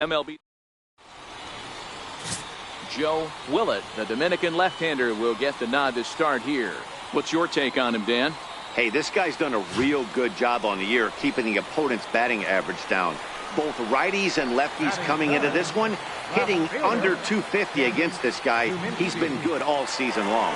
MLB. Joe Willett, the Dominican left-hander, will get the nod to start here. What's your take on him, Dan? Hey, this guy's done a real good job on the year keeping the opponent's batting average down. Both righties and lefties coming into this one, hitting under 250 against this guy. He's been good all season long.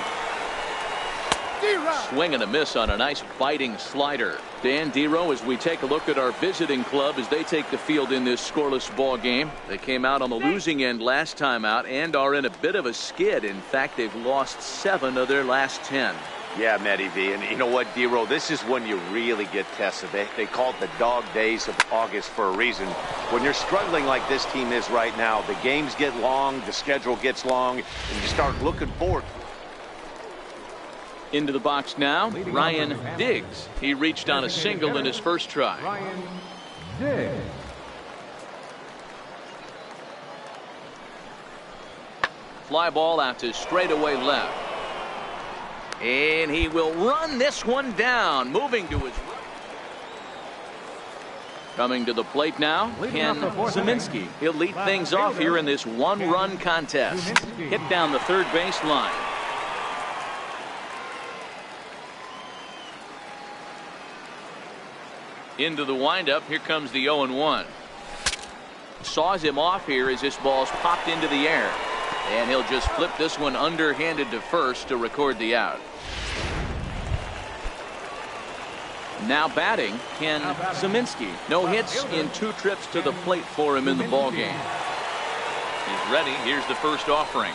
Swing and a miss on a nice biting slider. Dan Dero, as we take a look at our visiting club as they take the field in this scoreless ball game. They came out on the losing end last time out and are in a bit of a skid. In fact, they've lost 7 of their last 10. Yeah, Matty V, and you know what, Dero, this is when you really get tested. They call it the dog days of August for a reason. When you're struggling like this team is right now, the games get long, the schedule gets long, and you start looking forward. Into the box now, Ryan Diggs. He reached on a single in his first try. Ryan Diggs. Fly ball out to straightaway left. And he will run this one down, moving to his right. Coming to the plate now, Ken Zeminski. He'll lead things off here in this one-run contest. Hit down the third base line. Into the windup. Here comes the 0-1. Saws him off here as this ball's popped into the air. And he'll just flip this one underhanded to first to record the out. Now batting, Ken Zeminski. No hits in 2 trips to the plate for him in the ballgame. He's ready. Here's the first offering.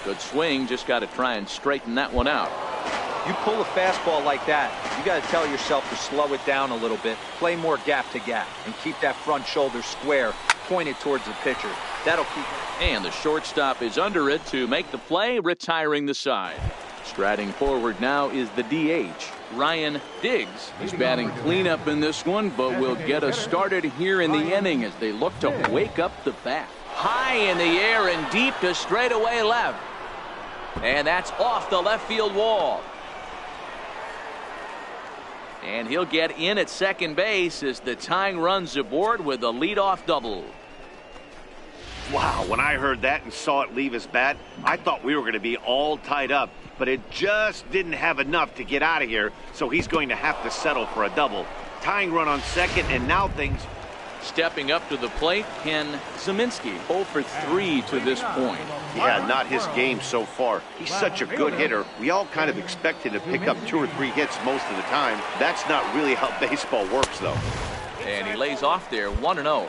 Good swing. Just got to try and straighten that one out. You pull a fastball like that, you got to tell yourself to slow it down a little bit, play more gap to gap, and keep that front shoulder square, pointed towards the pitcher. That'll keep it. And the shortstop is under it to make the play, retiring the side. Striding forward now is the DH, Ryan Diggs. He's batting cleanup in this one, but will get us started here in the inning as they look to wake up the bat. High in the air and deep to straightaway left. And that's off the left field wall. And he'll get in at second base as the tying run's aboard with a leadoff double. Wow, when I heard that and saw it leave his bat, I thought we were going to be all tied up, but it just didn't have enough to get out of here, so he's going to have to settle for a double. Tying run on second, and now things... Stepping up to the plate, Ken Zeminski, 0 for 3 to this point. Yeah, not his game so far. He's such a good hitter. We all kind of expect him to pick up 2 or 3 hits most of the time. That's not really how baseball works, though. And he lays off there, 1-0.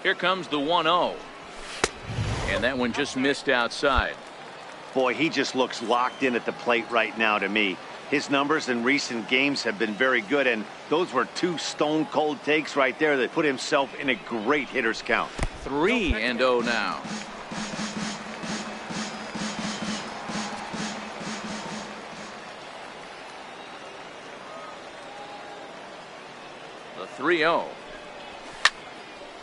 Here comes the 1-0. And that one just missed outside. Boy, he just looks locked in at the plate right now to me. His numbers in recent games have been very good, and those were 2 stone-cold takes right there that put himself in a great hitter's count. 3-0 now. The 3-0.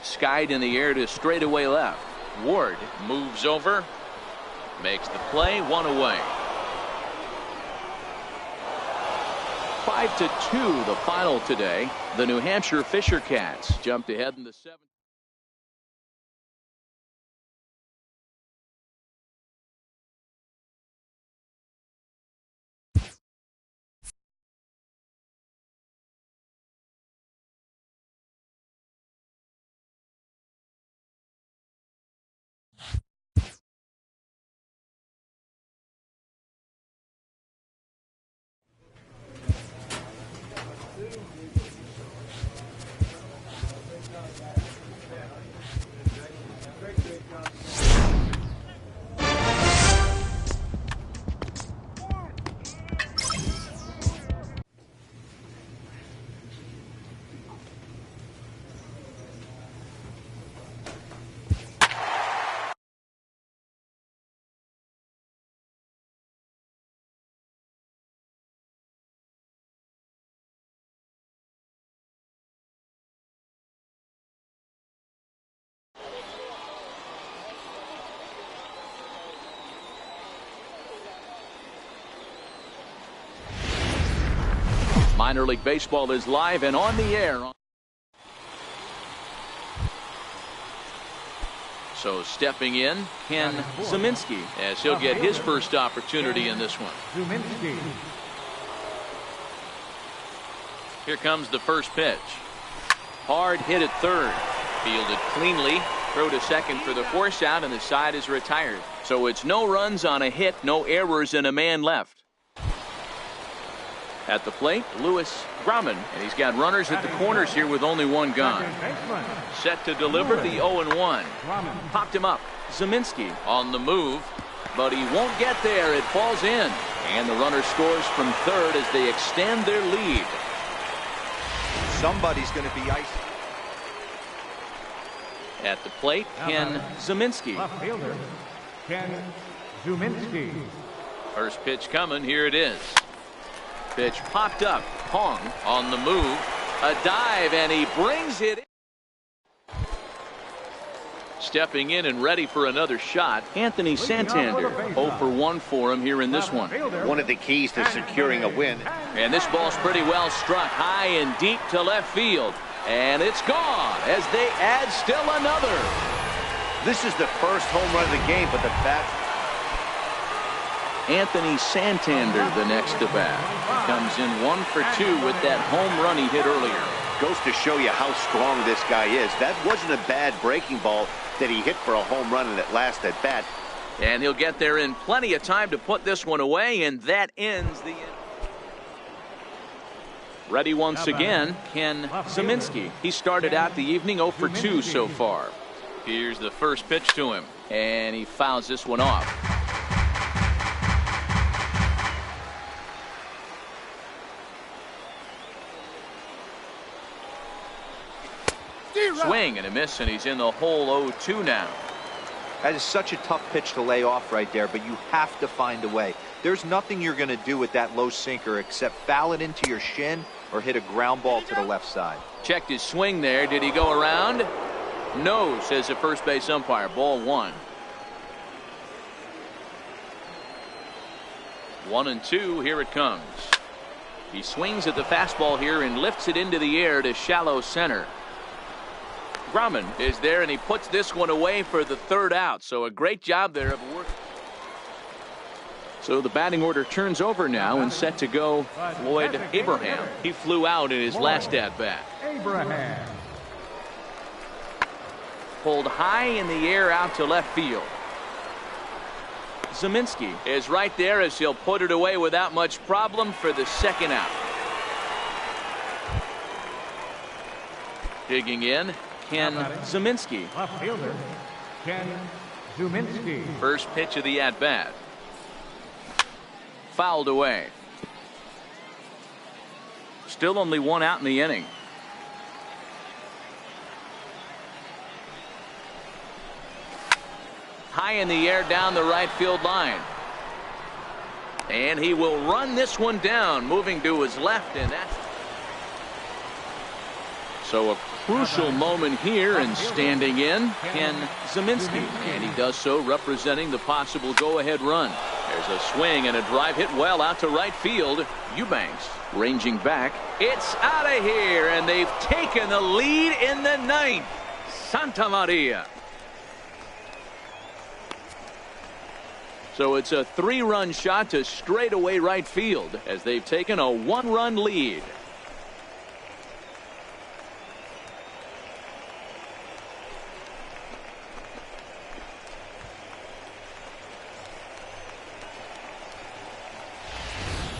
Skied in the air to straightaway left. Ward moves over. Makes the play, 1 away. 5-2 the final today. The New Hampshire Fisher Cats jumped ahead in the 7th. Minor League Baseball is live and on the air. So stepping in, Ken Zeminski, as he'll get his first opportunity in this one. Here comes the first pitch. Hard hit at third. Fielded cleanly. Throw to second for the force out, and the side is retired. So it's no runs on a hit, no errors, and a man left. At the plate, Louis Grumman, and he's got runners at the corners here with only one gone. Set to deliver the 0-1. Popped him up. Zeminski on the move, but he won't get there. It falls in, and the runner scores from third as they extend their lead. Somebody's going to be ice. At the plate, Ken Zeminski. Ken Zeminski. First pitch coming. Here it is. Pitch popped up. Hong on the move. A dive, and he brings it in. Stepping in and ready for another shot, Anthony Santander. 0 for 1 for him here in this one. One of the keys to securing a win. And this ball's pretty well struck high and deep to left field. And it's gone as they add still another. This is the first home run of the game, but the bat. Anthony Santander the next to bat. Comes in 1 for 2 with that home run he hit earlier. Goes to show you how strong this guy is. That wasn't a bad breaking ball that he hit for a home run in that last at bat. And he'll get there in plenty of time to put this one away, and that ends the inning. Ready once again, Ken Zeminski. He started out the evening 0 for 2 so far. Here's the first pitch to him, and he fouls this one off. Swing and a miss, and he's in the hole 0-2 now. That is such a tough pitch to lay off right there, but you have to find a way. There's nothing you're going to do with that low sinker except foul it into your shin or hit a ground ball to the left side. Checked his swing there. Did he go around? No, says the first base umpire. Ball 1. 1-2. Here it comes. He swings at the fastball here and lifts it into the air to shallow center. Grumman is there, and he puts this one away for the third out. So a great job there of work. So the batting order turns over now and set to go Floyd Abraham. He flew out in his last at-bat. Abraham. Pulled high in the air out to left field. Zeminski is right there as he'll put it away without much problem for the second out. Digging in, Ken Zeminski. Left fielder, Ken Zeminski. First pitch of the at-bat. Fouled away. Still only one out in the inning. High in the air down the right field line. And he will run this one down, moving to his left, and that's so a crucial moment here, and standing in, Ken Zeminski. And he does so representing the possible go-ahead run. There's a swing and a drive hit well out to right field. Eubanks ranging back. It's out of here, and they've taken the lead in the ninth. Santa Maria. So it's a 3-run shot to straightaway right field as they've taken a 1-run lead.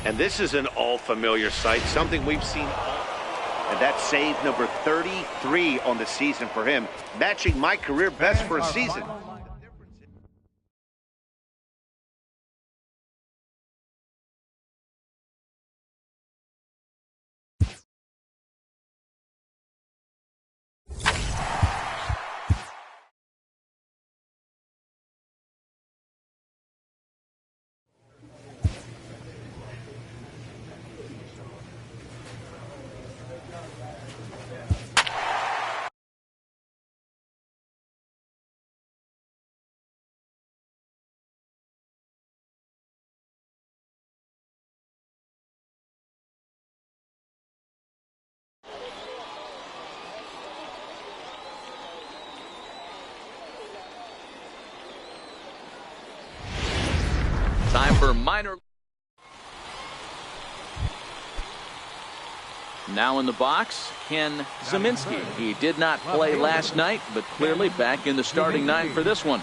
And this is an all-familiar sight, something we've seen. And that's save number 33 on the season for him, matching my career best for a season. former minor. Now in the box, Ken Zeminski. He did not play last night, but clearly back in the starting nine for this one.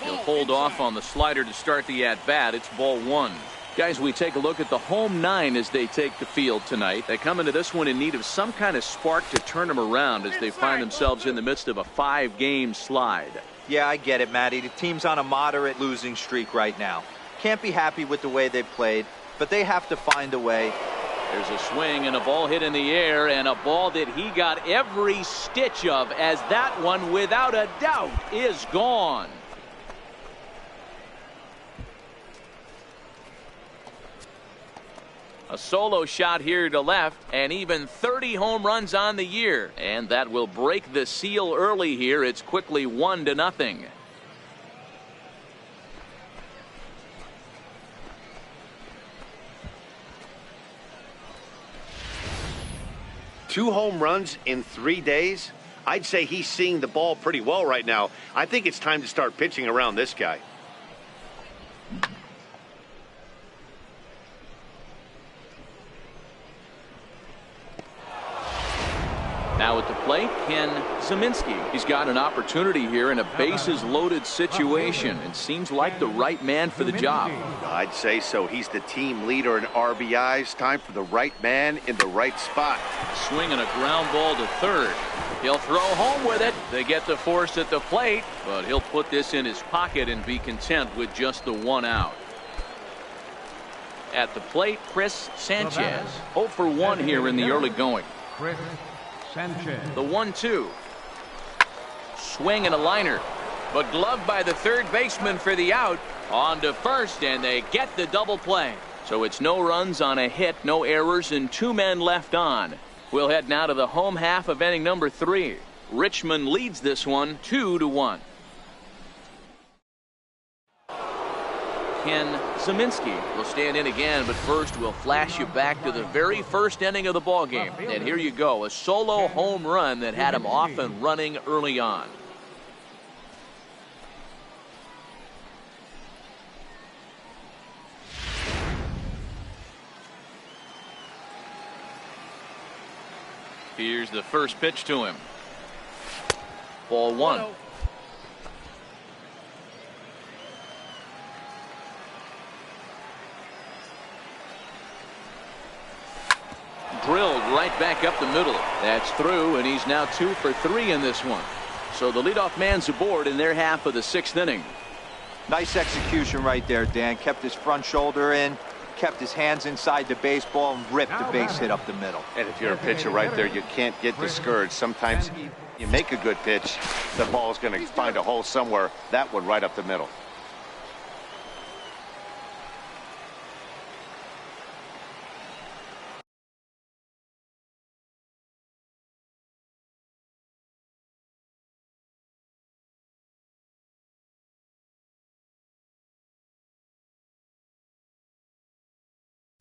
He'll hold off on the slider to start the at-bat. It's ball one. Guys, we take a look at the home nine as they take the field tonight. They come into this one in need of some kind of spark to turn them around as they find themselves in the midst of a 5-game slide. Yeah, I get it, Matty. The team's on a moderate losing streak right now. Can't be happy with the way they played, but they have to find a way. There's a swing and a ball hit in the air, and a ball that he got every stitch of, as that one, without a doubt, is gone. A solo shot here to left, and even 30 home runs on the year. And that will break the seal early here. It's quickly 1-0. Two home runs in 3 days? I'd say he's seeing the ball pretty well right now. I think it's time to start pitching around this guy. Now at the plate, Ken Zeminski. He's got an opportunity here in a bases-loaded situation and seems like the right man for the job. I'd say so. He's the team leader in RBIs. Time for the right man in the right spot. Swinging a ground ball to third. He'll throw home with it. They get the force at the plate, but he'll put this in his pocket and be content with just the one out. At the plate, Chris Sanchez. 0 for 1 here in the early going. Chris Sanchez. The 1-2. Swing and a liner, but gloved by the third baseman for the out. On to first, and they get the double play. So it's no runs on a hit, no errors, and 2 men left on. We'll head now to the home half of inning number 3. Richmond leads this one 2-1. Ken Zeminski will stand in again, but first we'll flash you back to the very first inning of the ball game. And here you go, a solo home run that had him off and running early on. Here's the first pitch to him. Ball 1. Drilled right back up the middle. That's through, and he's now 2 for 3 in this one. So the leadoff man's aboard in their half of the 6th inning. Nice execution right there, Dan. Kept his front shoulder in, kept his hands inside the baseball, and ripped the base hit up the middle. And if you're a pitcher right there, you can't get discouraged. Sometimes you make a good pitch, the ball's going to find a hole somewhere. That one right up the middle.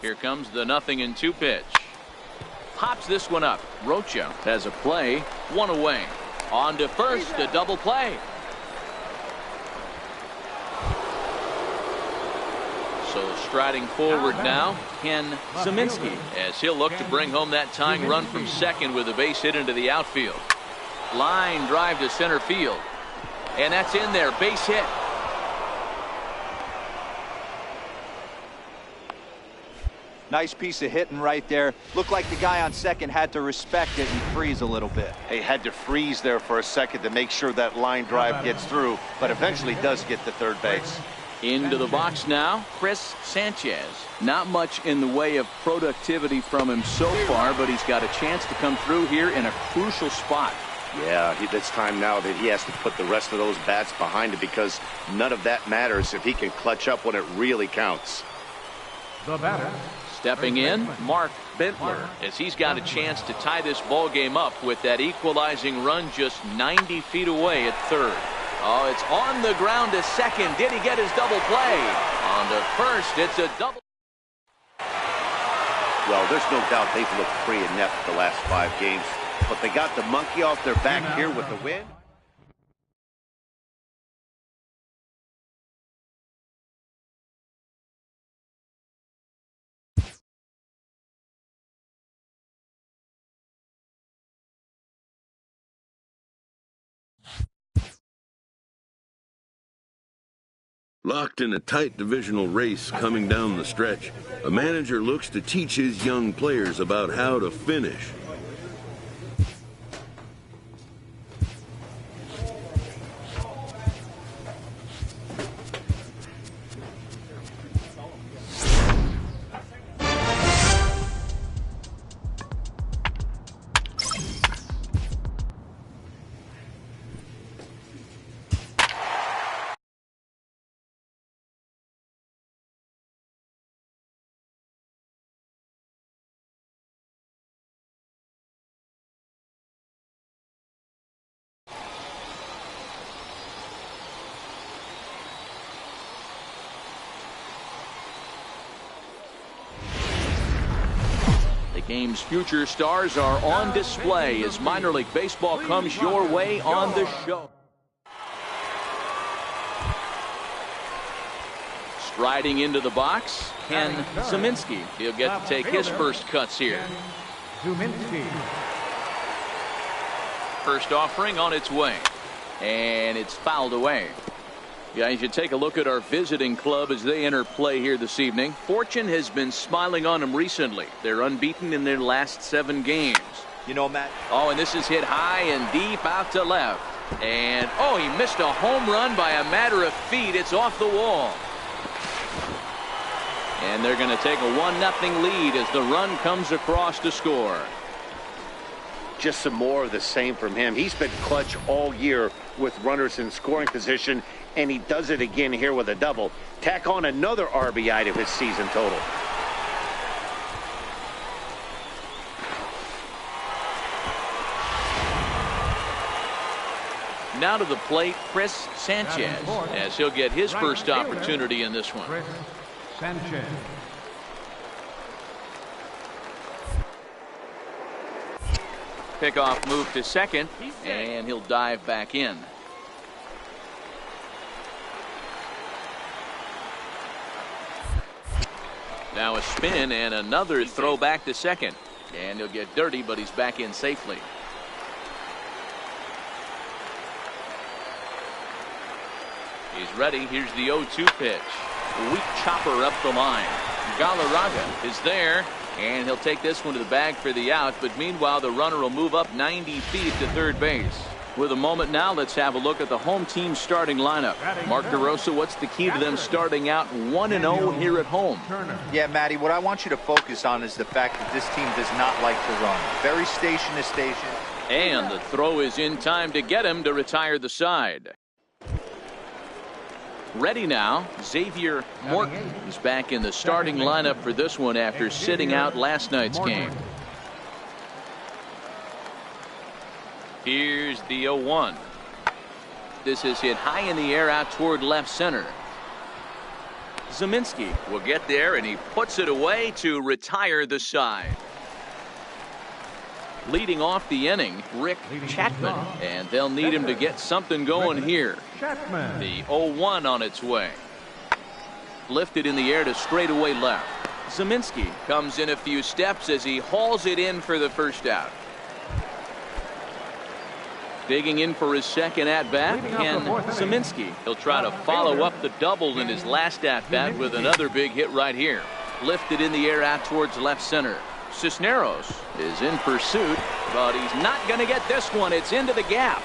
Here comes the 0-2 pitch. Pops this one up. Rocha has a play, 1 away. On to first, a double play. So striding forward now, Ken Zeminski, as he'll look to bring home that tying run from second with a base hit into the outfield. Line drive to center field. And that's in there, base hit. Nice piece of hitting right there. Looked like the guy on second had to respect it and freeze a little bit. He had to freeze there for a second to make sure that line drive gets through, but eventually does get to third base. Into the box now, Chris Sanchez. Not much in the way of productivity from him so far, but he's got a chance to come through here in a crucial spot. Yeah, it's time now that he has to put the rest of those bats behind him, because none of that matters if he can clutch up when it really counts. The batter. Stepping in, Mark Bentler, as he's got a chance to tie this ball game up with that equalizing run just 90 feet away at third. Oh, it's on the ground to second. Did he get his double play? On to first, it's a double. Well, there's no doubt they've looked pretty inept the last 5 games, but they got the monkey off their back here with the win. Locked in a tight divisional race coming down the stretch, a manager looks to teach his young players about how to finish. The game's future stars are on display as minor league baseball comes your way on the show. Striding into the box, Ken Zeminski. He'll get to take his first cuts here. First offering on its way, and it's fouled away. Guys, you take a look at our visiting club as they enter play here this evening. Fortune has been smiling on them recently. They're unbeaten in their last 7 games. You know, Matt. Oh, and this is hit high and deep out to left. And, oh, he missed a home run by a matter of feet. It's off the wall. And they're going to take a 1-0 lead as the run comes across to score. Just some more of the same from him. He's been clutch all year with runners in scoring position, and he does it again here with a double. Tack on another RBI to his season total. Now to the plate, Chris Sanchez, as he'll get his first opportunity in this one. Chris Sanchez. Pickoff move to second, and he'll dive back in. Now a spin and another throw back to second. And he'll get dirty, but he's back in safely. He's ready. Here's the 0-2 pitch. Weak chopper up the line. Galarraga is there, and he'll take this one to the bag for the out. But meanwhile, the runner will move up 90 feet to third base. With a moment now, let's have a look at the home team starting lineup. Mark DeRosa, what's the key to them starting out 1-0 here at home? Yeah, Matty, what I want you to focus on is the fact that this team does not like to run. Very station to station. And the throw is in time to get him to retire the side. Ready now, Xavier Morton is back in the starting lineup for this one after sitting out last night's game. Here's the 0-1. This is hit high in the air out toward left center. Zeminski will get there, and he puts it away to retire the side. Leading off the inning, Rick Chapman, and they'll need him to get something going here. The 0-1 on its way. Lifted in the air to straightaway left. Zeminski comes in a few steps as he hauls it in for the first out. Digging in for his second at-bat, Ken Zeminski. He'll try to follow up the double in his last at-bat with another big hit right here. Lifted in the air out towards left center. Cisneros is in pursuit, but he's not going to get this one. It's into the gap.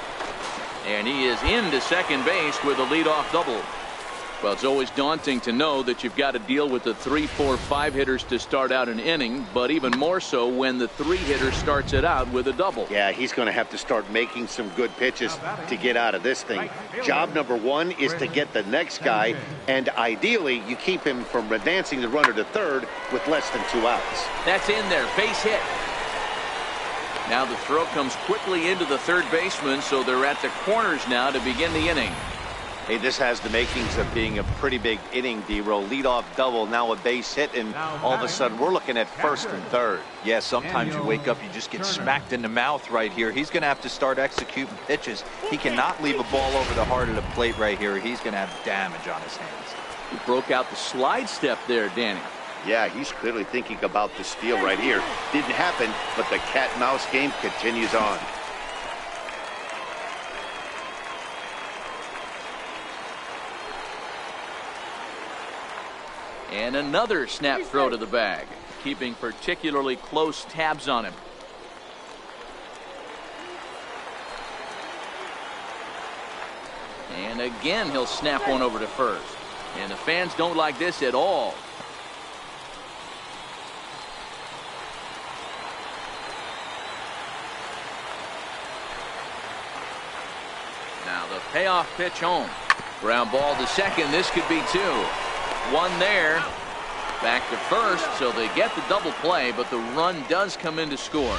And he is into second base with a leadoff double. Well, it's always daunting to know that you've got to deal with the 3, 4, 5 hitters to start out an inning, but even more so when the 3 hitter starts it out with a double. Yeah, he's going to have to start making some good pitches to get out of this thing. Job number 1 is to get the next guy, and ideally you keep him from advancing the runner to third with less than 2 outs. That's in there, base hit. Now the throw comes quickly into the third baseman, so they're at the corners now to begin the inning. Hey, this has the makings of being a pretty big inning, D-Roll. Leadoff double, now a base hit, and all of a sudden we're looking at first and third. Yeah, sometimes you wake up, you just get smacked in the mouth right here. He's going to have to start executing pitches. He cannot leave a ball over the heart of the plate right here. He's going to have damage on his hands. He broke out the slide step there, Danny. Yeah, he's clearly thinking about the steal right here. Didn't happen, but the cat-mouse game continues on. And another snap throw to the bag, keeping particularly close tabs on him. And again, he'll snap one over to first. And the fans don't like this at all. Now the payoff pitch home. Ground ball to second. This could be two. One there. Back to first, so they get the double play, but the run does come in to score.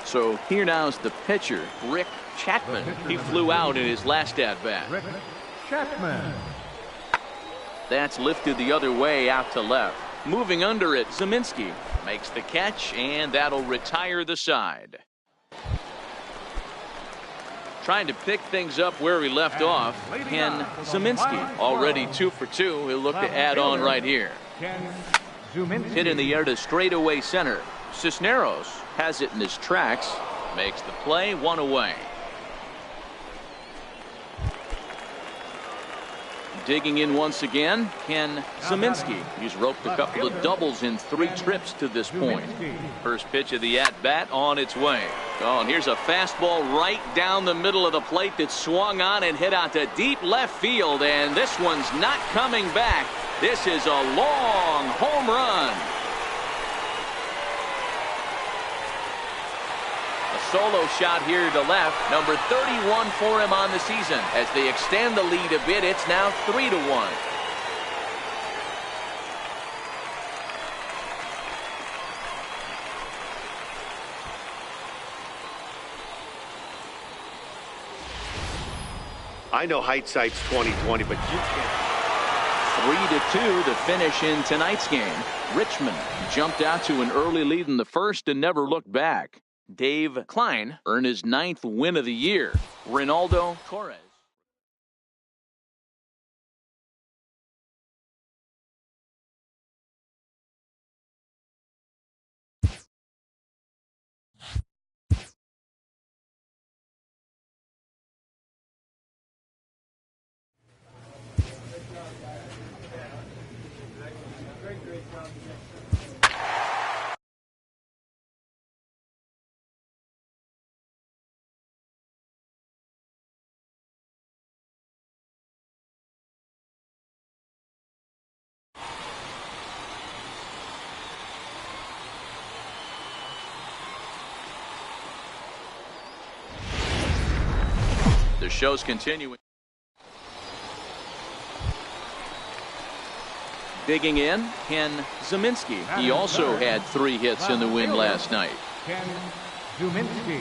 So here now is the pitcher, Rick Chapman. He flew out in his last at-bat. Rick Chapman. That's lifted the other way out to left. Moving under it, Zeminski makes the catch, and that'll retire the side. Trying to pick things up where he left off, Ken Zeminski. Already 2 for 2. He'll look to add on right here. Hit in the air to straightaway center. Cisneros has it in his tracks. Makes the play, 1 away. Digging in once again, Ken Zeminski. He's roped a couple of doubles in 3 trips to this point. First pitch of the at-bat on its way. Oh, and here's a fastball right down the middle of the plate that swung on and hit out to deep left field, and this one's not coming back. This is a long home run. Solo shot here to left, number 31 for him on the season. As they extend the lead a bit, it's now 3-1. I know hindsight's 20/20, but you can't. 3-2 to finish in tonight's game. Richmond jumped out to an early lead in the first and never looked back. Dave Klein earned his 9th win of the year. Ronaldo Torres. The show's continuing. Digging in, Ken Zeminski. He also had 3 hits in the win last night. Ken Zeminski.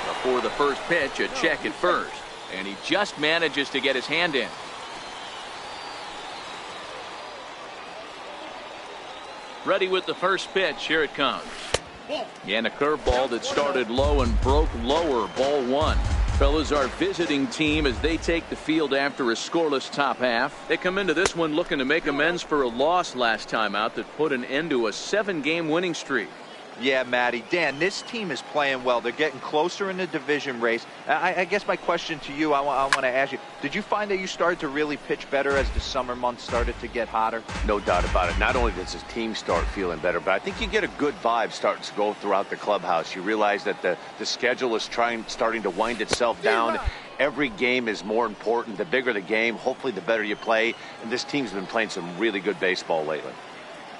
Before the first pitch, a check at first. And he just manages to get his hand in. Ready with the first pitch. Here it comes. And a curveball that started low and broke lower. Ball 1. Fellas, our visiting team, as they take the field after a scoreless top half. They come into this one looking to make amends for a loss last time out that put an end to a 7-game winning streak. Yeah, Matty. Dan, this team is playing well. They're getting closer in the division race. I guess my question to you, I want to ask you, did you find that you started to really pitch better as the summer months started to get hotter? No doubt about it. Not only does his team start feeling better, but I think you get a good vibe starting to go throughout the clubhouse. You realize that the schedule is starting to wind itself down. Every game is more important. The bigger the game, hopefully the better you play. And this team's been playing some really good baseball lately.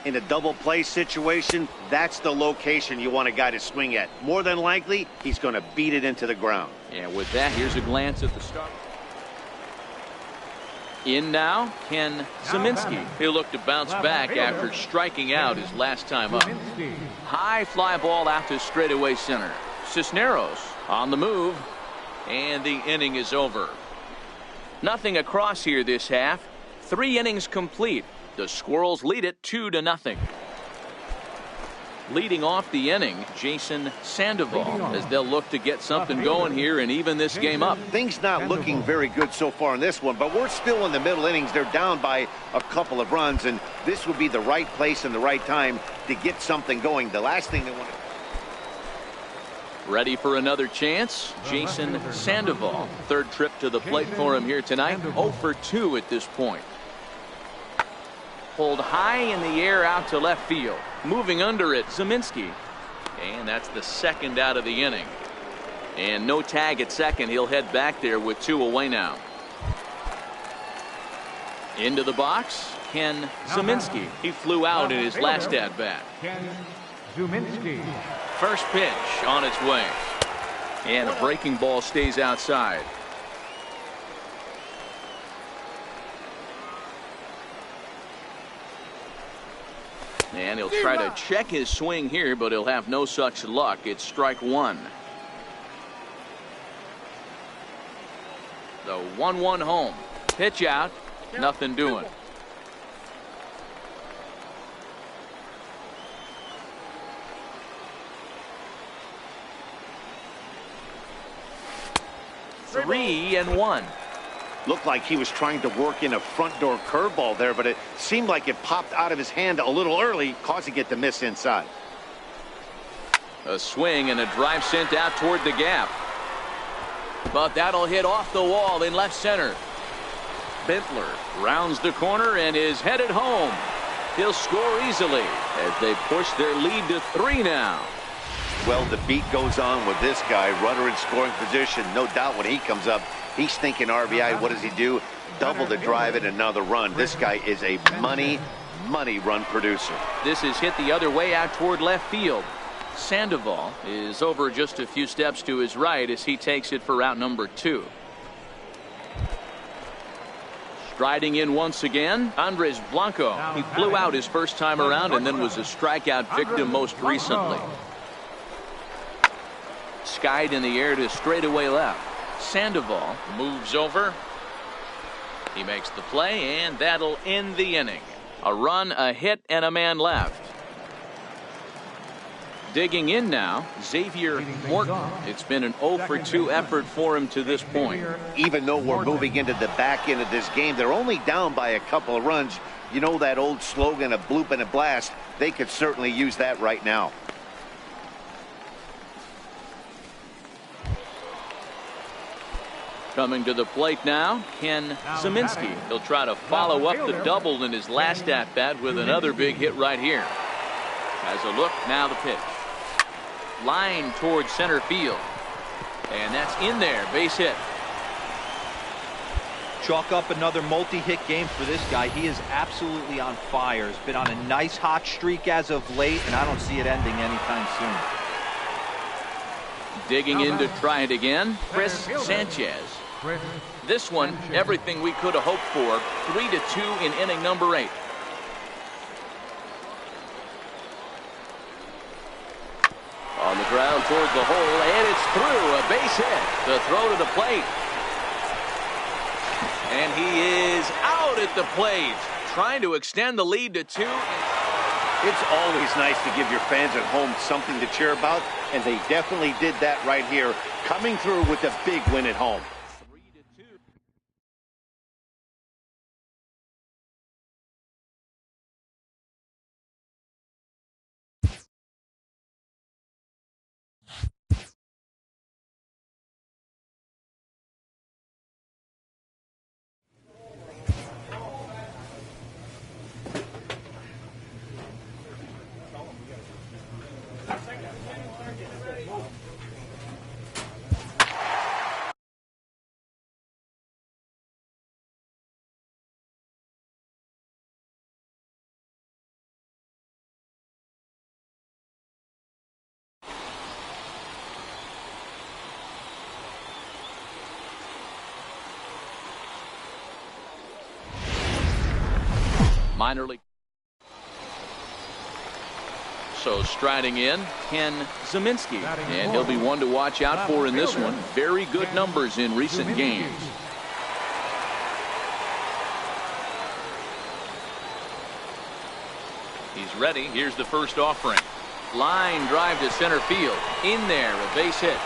In a double play situation, that's the location you want a guy to swing at. More than likely, he's going to beat it into the ground. And with that, here's a glance at the start. In now, Ken Zeminski. He'll look to bounce back after striking out his last time up. High fly ball out to straightaway center. Cisneros on the move, and the inning is over. Nothing across here this half. 3 innings complete. The Squirrels lead it 2-0. Leading off the inning, Jason Sandoval, as they'll look to get something going here and even this game up. Things not looking very good so far in this one, but we're still in the middle innings. They're down by a couple of runs, and this would be the right place and the right time to get something going. The last thing they want to... Ready for another chance. Jason Sandoval. Third trip to the plate for him here tonight. 0 for 2 at this point. Pulled high in the air out to left field. Moving under it, Zeminski. And that's the second out of the inning. And no tag at second. He'll head back there with 2 away now. Into the box, Ken Zeminski. He flew out in his last at bat. Ken Zeminski. First pitch on its way. And a breaking ball stays outside. And he'll try to check his swing here, but he'll have no such luck. It's strike 1. The 1-1 home. Pitch out. Nothing doing. Three and 1. Looked like he was trying to work in a front door curveball there, but it seemed like it popped out of his hand a little early, causing it to miss inside. A swing and a drive sent out toward the gap. But that'll hit off the wall in left center. Bentler rounds the corner and is headed home. He'll score easily as they push their lead to 3 now. Well, the beat goes on with this guy. Runner in scoring position. No doubt when he comes up, he's thinking RBI. What does he do? Double the drive and another run. This guy is a money run producer. This is hit the other way out toward left field. Sandoval is over just a few steps to his right as he takes it for out number 2. Striding in once again, Andres Blanco. He flew out his first time around and then was a strikeout victim most recently. Skied in the air to straightaway left. Sandoval moves over. He makes the play, and that'll end the inning. A run, a hit, and a man left. Digging in now, Xavier Morton. It's been an 0 for 2 effort for him to this point. Even though we're moving into the back end of this game, they're only down by a couple of runs. You know that old slogan, a bloop and a blast. They could certainly use that right now. Coming to the plate now, Ken Zeminski. He'll try to follow up the double in his last at-bat with another big hit right here. Has a look, now the pitch. Line towards center field. And that's in there, base hit. Chalk up another multi-hit game for this guy. He is absolutely on fire. He's been on a nice hot streak as of late, and I don't see it ending anytime soon. Digging in to try it again, Chris Sanchez. This one, everything we could have hoped for. 3-2 in inning number 8. On the ground towards the hole, and it's through. A base hit. The throw to the plate. And he is out at the plate, trying to extend the lead to 2. It's always nice to give your fans at home something to cheer about, and they definitely did that right here, coming through with a big win at home. Minor league. So striding in, Ken Zeminski. And he'll be one to watch out for in this one. Very good numbers in recent games. He's ready. Here's the first offering. Line drive to center field. In there, a base hit.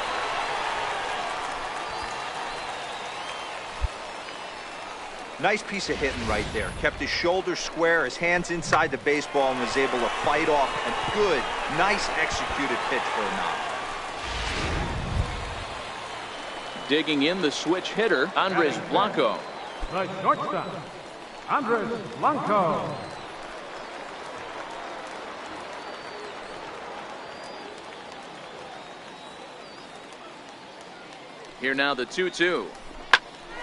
Nice piece of hitting right there. Kept his shoulders square, his hands inside the baseball, and was able to fight off a good, nice executed pitch for a knock. digging in the switch hitter, Andres Blanco. The shortstop, Andres Blanco. Here now the 2-2.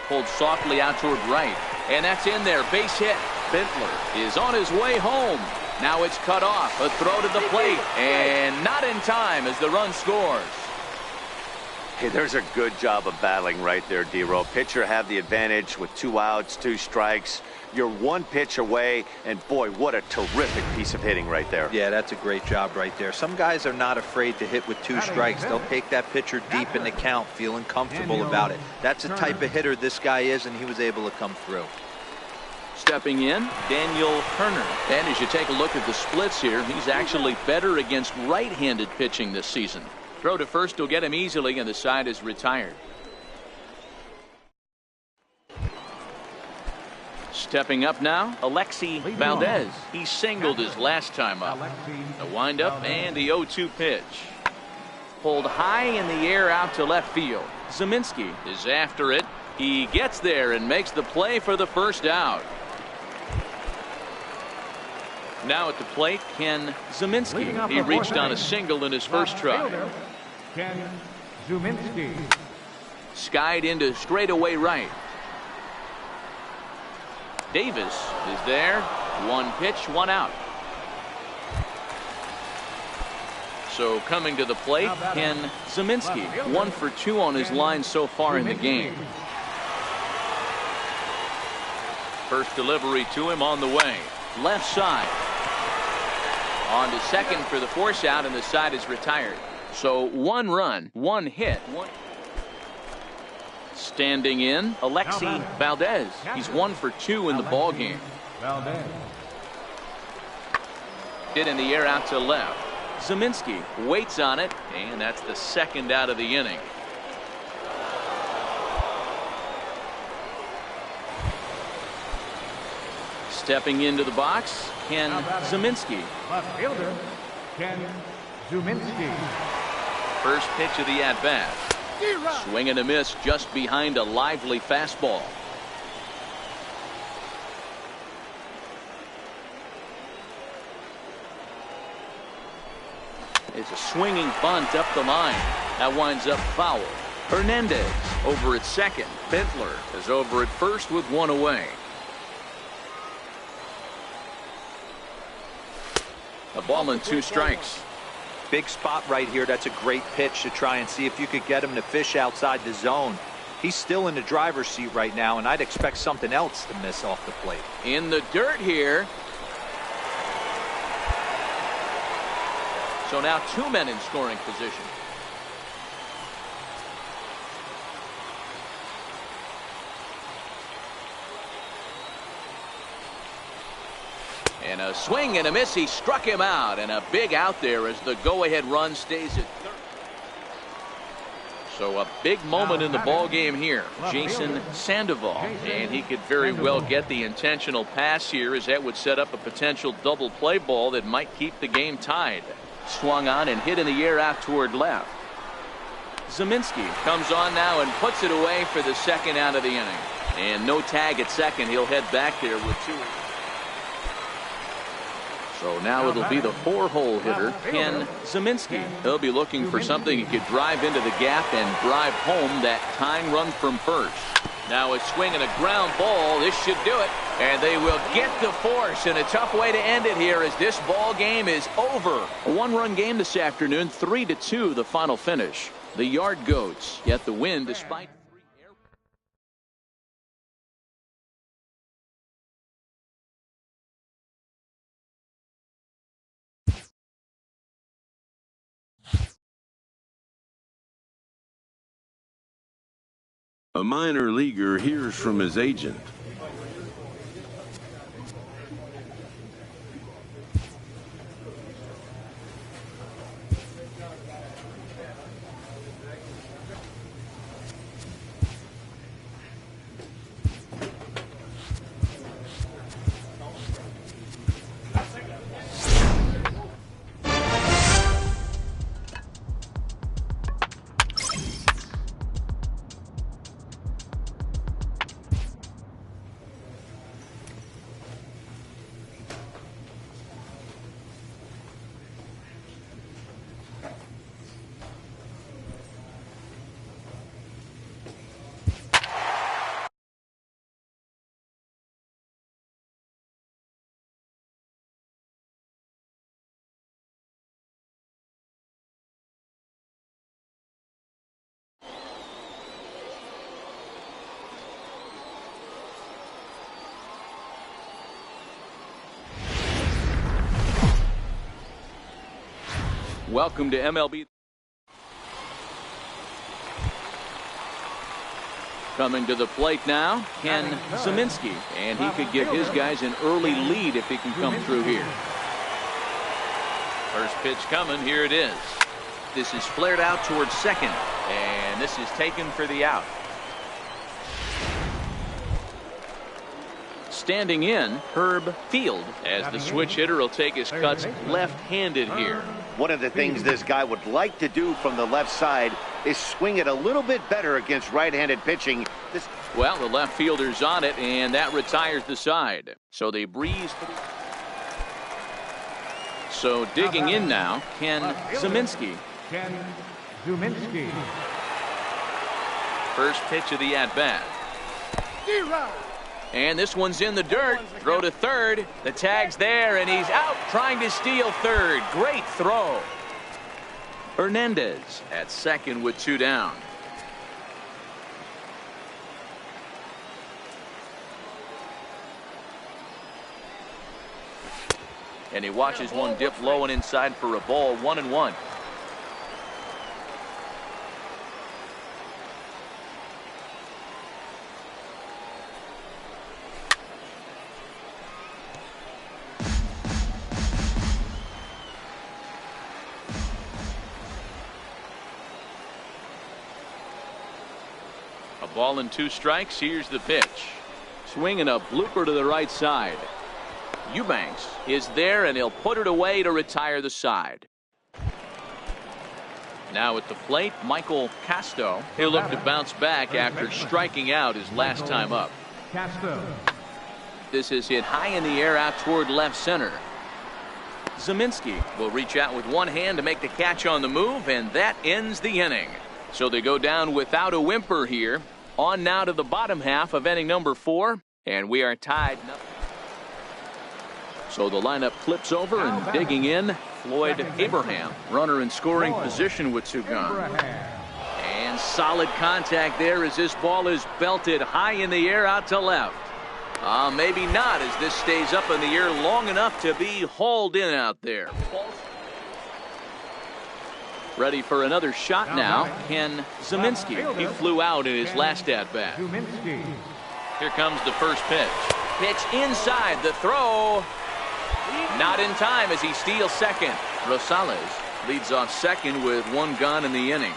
Pulled softly out toward right. And that's in there. Base hit. Bentler is on his way home. Now it's cut off. A throw to the plate. And not in time as the run scores. Hey, there's a good job of battling right there, D-Row. Pitcher have the advantage with 2 outs, 2 strikes. You're 1 pitch away, and boy, what a terrific piece of hitting right there. Yeah, that's a great job right there. Some guys are not afraid to hit with 2 strikes. They'll take that pitcher deep in the count, feeling comfortable about it. That's the type of hitter this guy is, and he was able to come through. Stepping in, Daniel Turner. And as you take a look at the splits here, he's actually better against right-handed pitching this season. Throw to first will get him easily, and the side is retired. Stepping up now, Alexi Valdez. He singled his last time up. The windup and the 0-2 pitch. Pulled high in the air out to left field. Zeminski is after it. He gets there and makes the play for the first out. Now at the plate, Ken Zeminski. He reached on a single in his first try. Ken Zeminski. Skied into straightaway right. Davis is there. 1 pitch, 1 out. So coming to the plate, Ken Zeminski. 1 for 2 on his line so far in the game. First delivery to him on the way. Left side. On to second for the force out, and the side is retired. So 1 run, 1 hit. Standing in, Alexi Valdez. He's 1 for 2 in the ball game. Valdez. Hit in the air out to left. Zeminski waits on it, and that's the second out of the inning. Stepping into the box, Ken Zeminski. Left fielder, Ken Zeminski. First pitch of the at-bat. Swing and a miss just behind a lively fastball. It's a swinging bunt up the line. That winds up foul. Hernandez over at second. Bentler is over at first with 1 away. A ball and 2 strikes. Big spot right here. That's a great pitch to try and see if you could get him to fish outside the zone. He's still in the driver's seat right now, and I'd expect something else to miss off the plate. In the dirt here. So now 2 men in scoring position. And a swing and a miss. He struck him out, and a big out there as the go-ahead run stays at third. So a big moment in the ball game here. Jason Sandoval, and he could very well get the intentional pass here, as that would set up a potential double play ball that might keep the game tied. Swung on and hit in the air out toward left. Zeminski comes on now and puts it away for the second out of the inning. And no tag at second. He'll head back there with 2. So now it'll be the 4-hole hitter, Ken Zeminski. He'll be looking for something he could drive into the gap and drive home that tying run from first. Now a swing and a ground ball. This should do it. And they will get the force, and a tough way to end it here as this ball game is over. A 1-run game this afternoon, 3-2 the final finish. The Yard Goats get the win despite... A minor leaguer hears from his agent. Welcome to MLB. Coming to the plate now, Ken Zeminski, and he could give his guys an early lead if he can come through here. First pitch coming, here it is. This is flared out towards second, and this is taken for the out. Standing in, Herb Field, as the switch hitter will take his cuts left-handed here. One of the things this guy would like to do from the left side is swing it a little bit better against right-handed pitching. Well, the left fielder's on it, and that retires the side. So they breeze. So digging in now, Ken Zeminski. Ken Zuminski. First pitch of the at-bat. And this one's in the dirt. Throw to third. The tag's there, and he's out trying to steal third. Great throw. Hernandez at second with 2 down. And he watches one dip low and inside for a ball. 1-1. A ball and 2 strikes. Here's the pitch. Swinging a blooper to the right side. Eubanks is there, and he'll put it away to retire the side. Now at the plate, Michael Casto. He'll look to bounce back after striking out his last time up. Casto. This is hit high in the air out toward left center. Zeminski will reach out with one hand to make the catch on the move, and that ends the inning. So they go down without a whimper here. On now to the bottom half of inning number 4, and we are tied. So the lineup flips over, and digging in, Floyd Abraham, runner in scoring position with 2 gone. And solid contact there as this ball is belted high in the air out to left. Maybe not, as this stays up in the air long enough to be hauled in out there. Ready for another shot now, Ken Zeminski. He flew out in his last at-bat. Here comes the first pitch. Pitch inside, the throw. Not in time as he steals second. Rosales leads off second with 1 gone in the inning.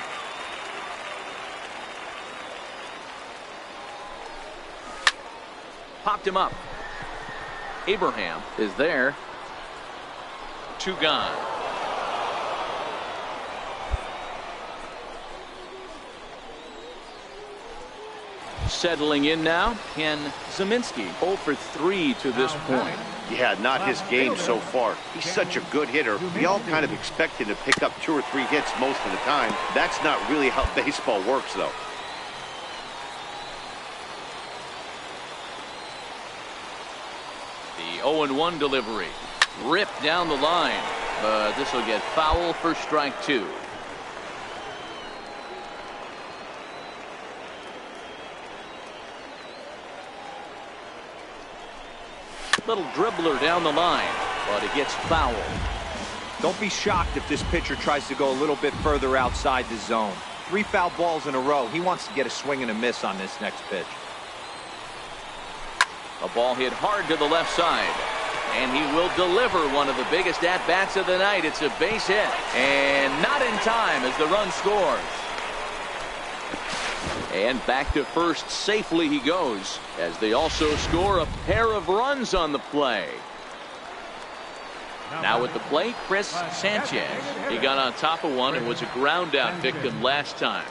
Popped him up. Abraham is there. 2 gone. Settling in now, Ken Zeminski, 0 for 3 to this point. Yeah, not his game so far. He's such a good hitter. We all kind of expect him to pick up 2 or 3 hits most of the time. That's not really how baseball works, though. The 0-1 delivery. Ripped down the line, but this will get foul for strike 2. Little dribbler down the line, but it gets fouled. Don't be shocked if this pitcher tries to go a little bit further outside the zone. 3 foul balls in a row. He wants to get a swing and a miss on this next pitch. A ball hit hard to the left side, and he will deliver one of the biggest at-bats of the night. It's a base hit, and not in time as the run scores. And back to first safely he goes, as they also score a pair of runs on the play. Now at the plate, Chris Sanchez. He got on top of one and was a ground out victim last time.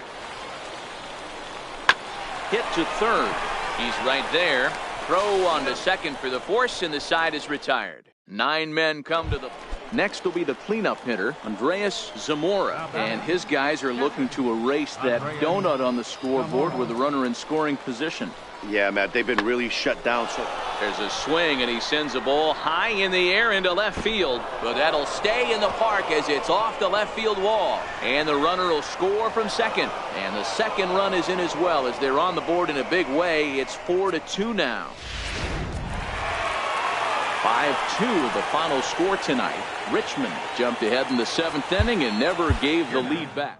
Hit to third. He's right there. Throw on to second for the force, and the side is retired. 9 men come to the... Next will be the cleanup hitter, Andreas Zamora, and his guys are looking to erase that donut on the scoreboard with a runner in scoring position. Yeah, Matt, they've been really shut down. So there's a swing, and he sends a ball high in the air into left field, but that'll stay in the park as it's off the left field wall, and the runner will score from second, and the second run is in as well as they're on the board in a big way. It's 4-2 now. 5-2 the final score tonight. Richmond jumped ahead in the 7th inning and never gave the lead back.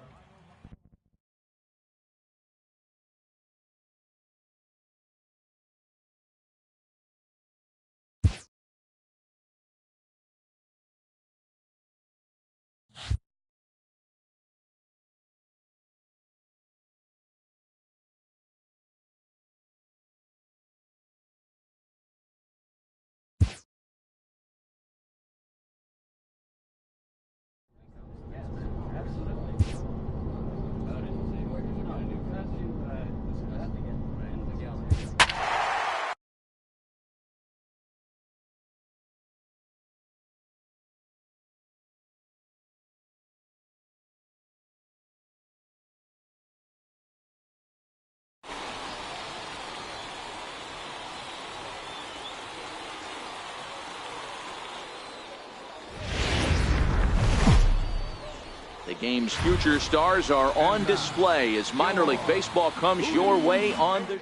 The game's future stars are on display as minor league baseball comes your way on the...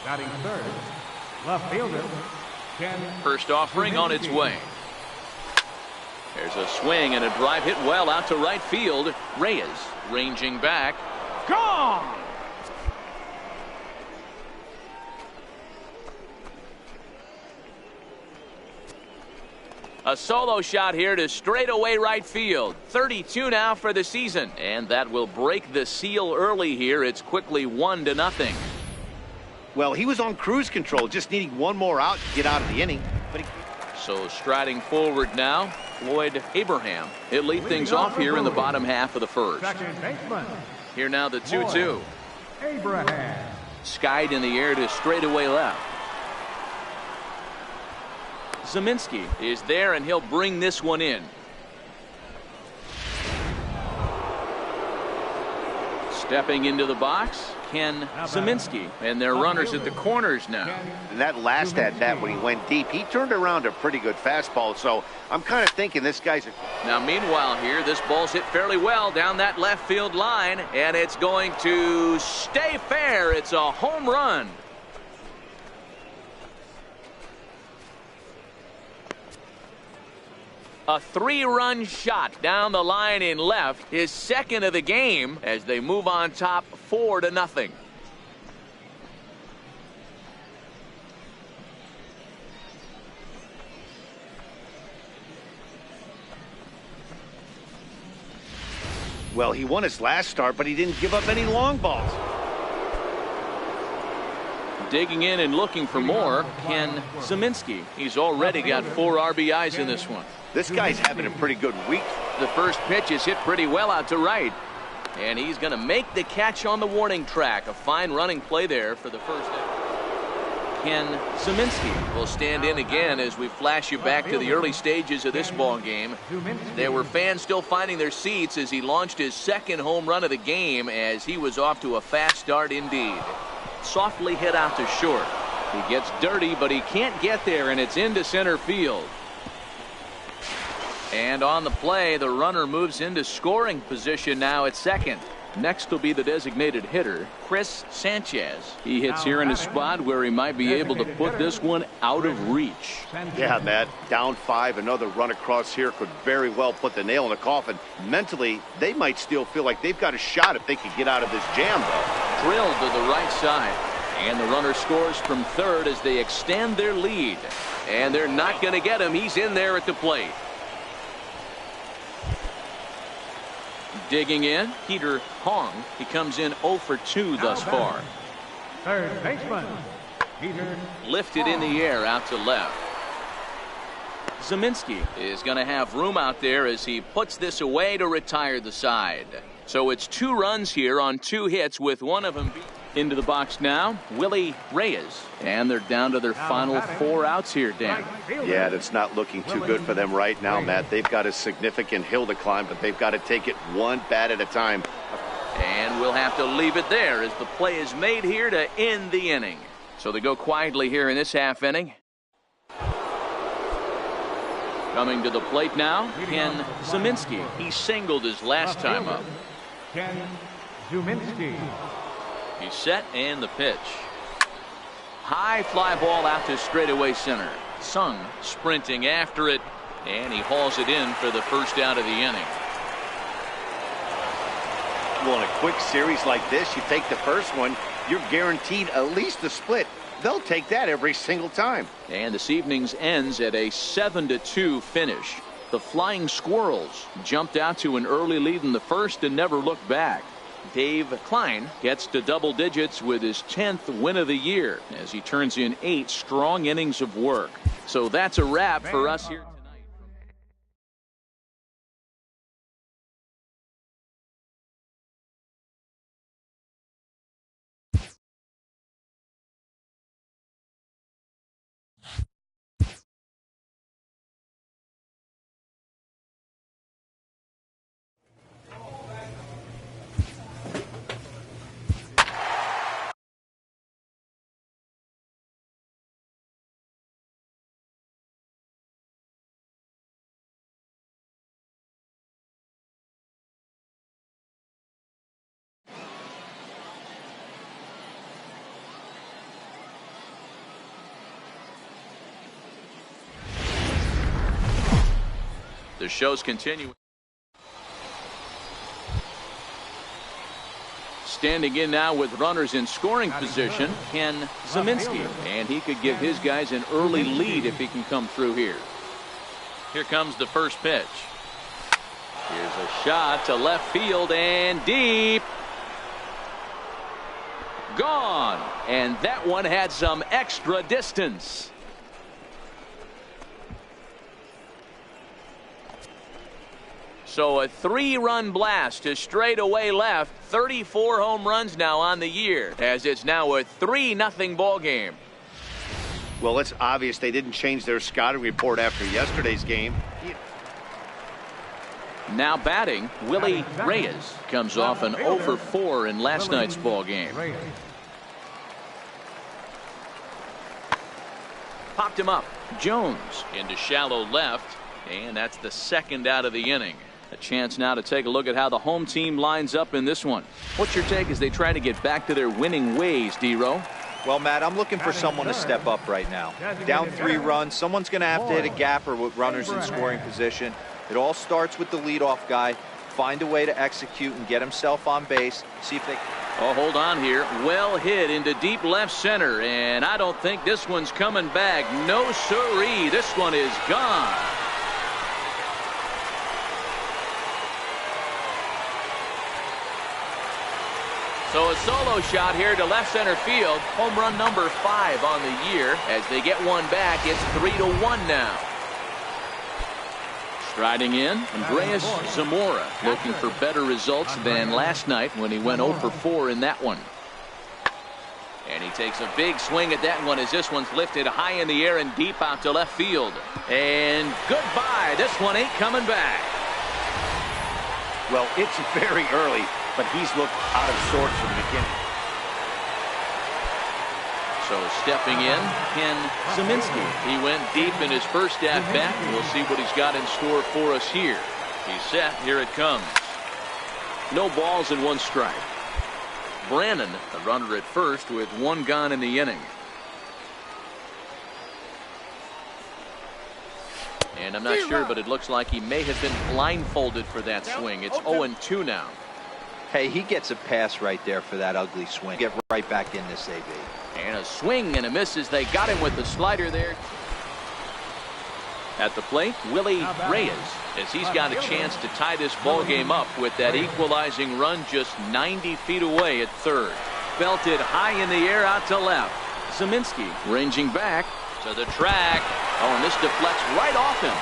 Batting third, left fielder, Ken. First offering on its way. There's a swing and a drive hit well out to right field. Reyes ranging back. Gone! A solo shot here to straightaway right field. 32 now for the season. And that will break the seal early here. It's quickly 1-0. Well, he was on cruise control, just needing one more out to get out of the inning. So striding forward now, Floyd Abraham. He'll lead things off here in the bottom half of the first. Second baseman, Here now the 2-2. Abraham. Skied in the air to straightaway left. Zeminski is there, and he'll bring this one in. Stepping into the box, Ken Zeminski, and their runners at the corners now. And that last at-bat when he went deep, he turned around a pretty good fastball, so I'm kind of thinking this guy's... Now meanwhile here, this ball's hit fairly well down that left field line, and it's going to stay fair. It's a home run. A 3-run shot down the line in left, his second of the game as they move on top 4-0. Well, he won his last start, but he didn't give up any long balls. Digging in and looking for more, Ken Zeminski. He's already got 4 RBIs in this one. This guy's having a pretty good week. The first pitch is hit pretty well out to right. And he's going to make the catch on the warning track. A fine running play there for the first out. Ken Zeminski will stand in again as we flash you back to the early stages of this ball game. There were fans still finding their seats as he launched his second home run of the game as he was off to a fast start indeed. Softly hit out to short. He gets dirty, but he can't get there, and it's into center field. And on the play, the runner moves into scoring position now at second. Next will be the designated hitter, Chris Sanchez. He hits here in a spot where he might be able to put this one out of reach. Yeah, Matt, down 5, another run across here could very well put the nail in the coffin. Mentally, they might still feel like they've got a shot if they could get out of this jam, though. Drilled to the right side. And the runner scores from third as they extend their lead. And they're not going to get him. He's in there at the plate. Digging in, Peter Hong. He comes in 0 for 2 thus far. Third baseman, Peter. Lifted in the air out to left. Zeminski is going to have room out there as he puts this away to retire the side. So it's 2 runs here on 2 hits with one of them into the box now. Willie Reyes. And they're down to their final 4 outs here, Dan. Yeah, that's not looking too good for them right now, Matt. They've got a significant hill to climb, but they've got to take it one bat at a time. And we'll have to leave it there as the play is made here to end the inning. So they go quietly here in this half inning. Coming to the plate now, Ken Zeminski. He singled his last time up. Ken Zeminski. He's set and the pitch. High fly ball out to straightaway center. Sung sprinting after it, and he hauls it in for the first out of the inning. Well, in a quick series like this, you take the first one, you're guaranteed at least a split. They'll take that every single time. And this evening's ends at a 7-2 finish. The Flying Squirrels jumped out to an early lead in the first and never looked back. Dave Klein gets to double digits with his 10th win of the year as he turns in 8 strong innings of work. So that's a wrap for us here tonight. The show's continuing. Standing in now with runners in scoring position, Ken Zeminski. And he could give his guys an early lead if he can come through here. Here comes the first pitch. Here's a shot to left field and deep. Gone. And that one had some extra distance. So a 3-run blast to straightaway left. 34 home runs now on the year, as it's now a 3-0 ball game. Well, it's obvious they didn't change their scouting report after yesterday's game. Now batting, Willie Reyes comes off an 0 for 4 in last night's ball game. Popped him up. Jones into shallow left, and that's the second out of the inning. A chance now to take a look at how the home team lines up in this one. What's your take as they try to get back to their winning ways, D-Row? Well, Matt, I'm looking for someone to step up right now. Down 3 runs, someone's going to have to hit a gapper with runners in scoring position. It all starts with the leadoff guy. Find a way to execute and get himself on base. See if they... Oh, hold on here. Well hit into deep left center, and I don't think this one's coming back. No siree. This one is gone. So a solo shot here to left center field. Home run number 5 on the year. As they get one back, it's 3-1 now. Striding in, Andreas Zamora, looking for better results than last night when he went 0 for 4 in that one. And he takes a big swing at that one as this one's lifted high in the air and deep out to left field. And goodbye. This one ain't coming back. Well, it's very early, but he's looked out of sorts from the beginning. So stepping in, Ken Zeminski. He went deep in his first at-bat, and we'll see what he's got in store for us here. He's set. Here it comes. No balls and 1 strike. Brannon, the runner at first, with 1 gone in the inning. And I'm not sure, but it looks like he may have been blindfolded for that swing. It's 0-2 now. Hey, he gets a pass right there for that ugly swing. Get right back in this, AB. And a swing and a miss as they got him with the slider there. At the plate, Willie Reyes, as he's got a chance to tie this ball game up with that equalizing run just 90 feet away at third. Belted high in the air out to left. Zeminski ranging back to the track. Oh, and this deflects right off him.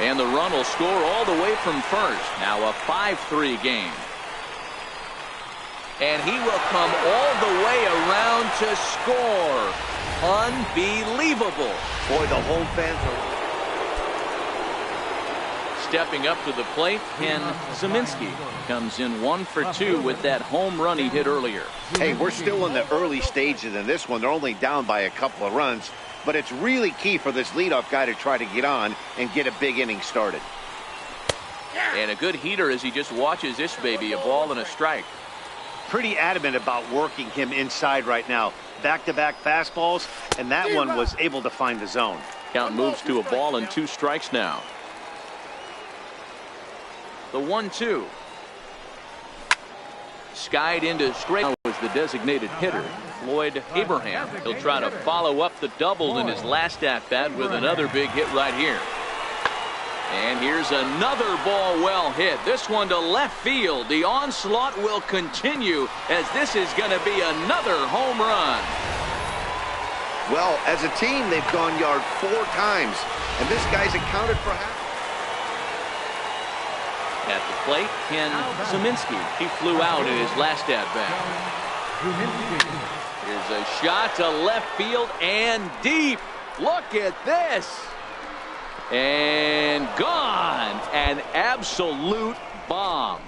And the run will score all the way from first. Now a 5-3 game. And he will come all the way around to score. Unbelievable. Boy, the home fans are... Stepping up to the plate, Ken Zeminski comes in 1 for 2 with that home run he hit earlier. Hey, we're still in the early stages in this one. They're only down by a couple of runs, but it's really key for this leadoff guy to try to get on and get a big inning started. And a good heater as he just watches this baby, a ball and a strike. pretty adamant about working him inside right now. Back-to-back fastballs, and that one was able to find the zone. Count moves to a ball and 2 strikes now. The 1-2. Skied into straight was the designated hitter, Floyd Abraham. He'll try to follow up the double in his last at-bat with another big hit right here. And here's another ball well hit. This one to left field. The onslaught will continue as this is going to be another home run. Well, as a team, they've gone yard 4 times, and this guy's accounted for half. At the plate, Ken Zeminski. He flew out in his last at-bat. Here's a shot to left field and deep. Look at this. And gone. An absolute bomb.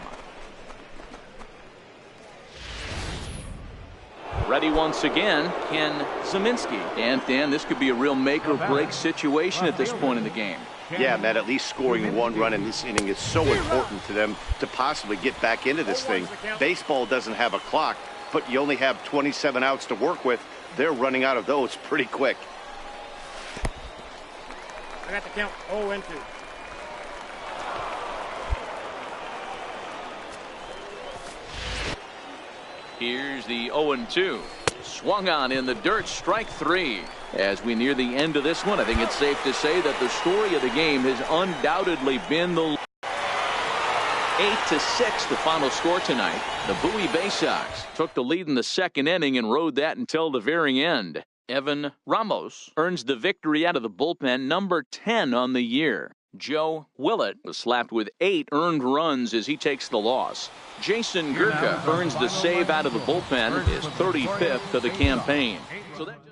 Ready once again, Ken Zeminski. And Dan, this could be a real make-or-break situation at this point in the game. Yeah, Matt, at least scoring 1 run in this inning is so important to them to possibly get back into this thing. Baseball doesn't have a clock, but you only have 27 outs to work with. They're running out of those pretty quick. I got the count 0-2. Here's the 0-2. Swung on in the dirt, strike 3. As we near the end of this one, I think it's safe to say that the story of the game has undoubtedly been the 8-6 the final score tonight. The Bowie Bay Sox took the lead in the 2nd inning and rode that until the very end. Evan Ramos earns the victory out of the bullpen, number 10 on the year. Joe Willett was slapped with 8 earned runs as he takes the loss. Jason Gurka earns the save out of the bullpen, his 35th of the campaign. So that